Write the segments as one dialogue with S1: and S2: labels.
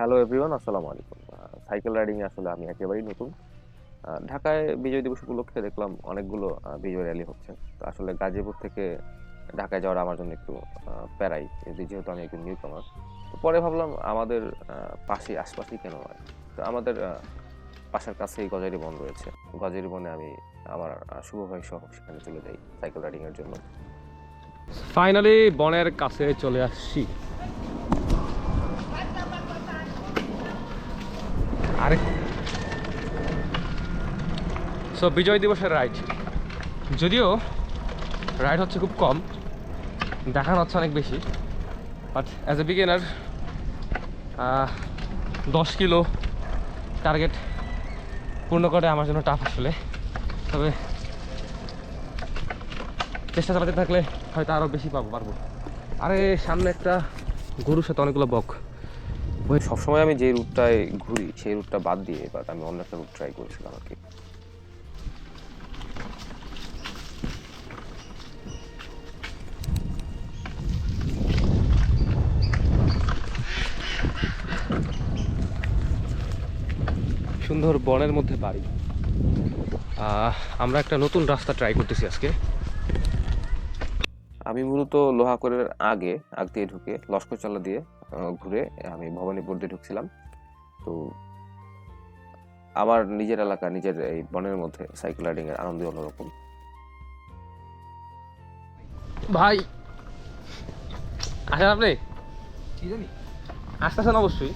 S1: Hello everyone, আসসালামু আলাইকুম। Cycle riding এ আসলে আমি একেবারেই নতুন। ঢাকায় বিজয় দিবস উপলক্ষে দেখলাম অনেকগুলো বিজয় র্যালি হচ্ছে। তো আসলে গাজীপুর থেকে ঢাকায় যাওয়াটা আমার জন্য একটু প্যারাই, যেহেতু আমি একজন নিউ কামার। তো পরে ভাবলাম আমাদের আশপাশেই কেন নয়। তো আমাদের বাসার কাছেই গজারি বন রয়েছে। গজারি বনে আমি আমার শুভ ভাই সহ সেখানে চলে যাই সাইকেল রাইডিং এর জন্য।
S2: ফাইনালি বনের কাছে চলে আসছি। আরে বিজয় দিবসের রাইড, যদিও রাইড হচ্ছে খুব কম, দেখানো হচ্ছে অনেক বেশি, but as a beginner 10 kilo target পূর্ণ করে আমার জন্য টাফ আসলে। তবে চেষ্টা চালাতে থাকলে হয়তো আরও বেশি পারবো। আরে সামনে একটা গরুর সাথে অনেকগুলো বক।
S1: সবসময় আমি যে রুটটায় ঘুরি সেই রুটটা বাদ দিয়ে এবার আমি অন্য একটা রুট ট্রাই করেছিলাম আর কি।
S2: সুন্দর বনের মধ্যে বাড়ি। আমরা একটা নতুন রাস্তা ট্রাই করতেছি আজকে।
S1: আমি মূলত লোহাগড়ের আগ দিয়ে ঢুকে লস্করচলা দিয়ে ঘুরে আমি ভবানীপুর দিয়ে ঢুকছিলাম। তো আমার নিজের এলাকা, নিজের এই বনের মধ্যে সাইকেল রাইডিং এর আনন্দই অন্যরকম।
S2: ভাই আসেন, আপনি আসতেছেন অবশ্যই।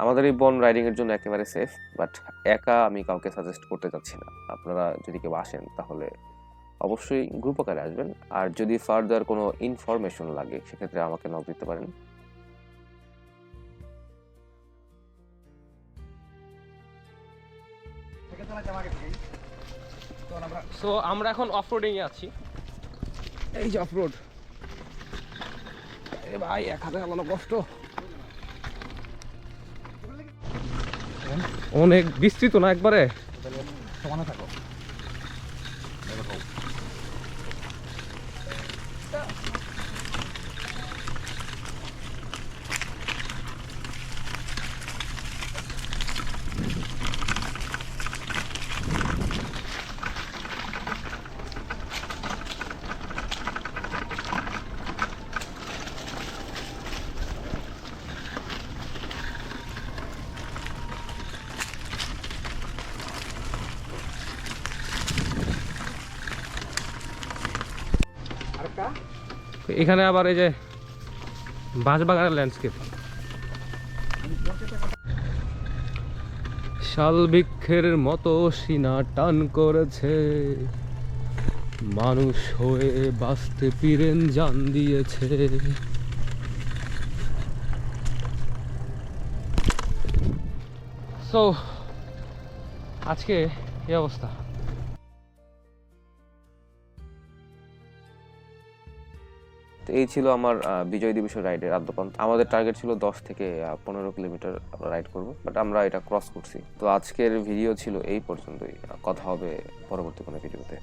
S1: আমাদের এই বন রাইডিং এর জন্য একেবারে সেফ, বাট একা আমি কাউকে সাজেস্ট করতে চাচ্ছি না। আপনারা যদি কেউ আসেন তাহলে অবশ্যই গ্রুপ আকারে আসবেন। আর যদি ফার্দার কোনো ইনফরমেশন লাগে সেক্ষেত্রে আমাকে নক দিতে পারেন।
S2: সো আমরা এখন অফরোডিং এ আছি। এই যে অফরোড, ভাই এক হাতে চালানো কষ্ট, অনেক বিস্তৃত না একবারে। সমানে থাকো। এখানে আবার এই যে বাঁশবাগানের ল্যান্ডস্কেপ, শাল বৃক্ষের মতো সিনা টান করেছে, মানুষ হয়ে বাঁচতে পিরেন জান দিয়েছে। সো আজকে এই অবস্থা।
S1: তো এই ছিল আমার বিজয় দিবসের রাইডের আদ্যপান্ত। আমাদের টার্গেট ছিল 10 থেকে 15 কিলোমিটার আমরা রাইড করব, বাট আমরা এটা ক্রস করছি। তো আজকের ভিডিও ছিল এই পর্যন্তই। কথা হবে পরবর্তী কোনো ভিডিওতে।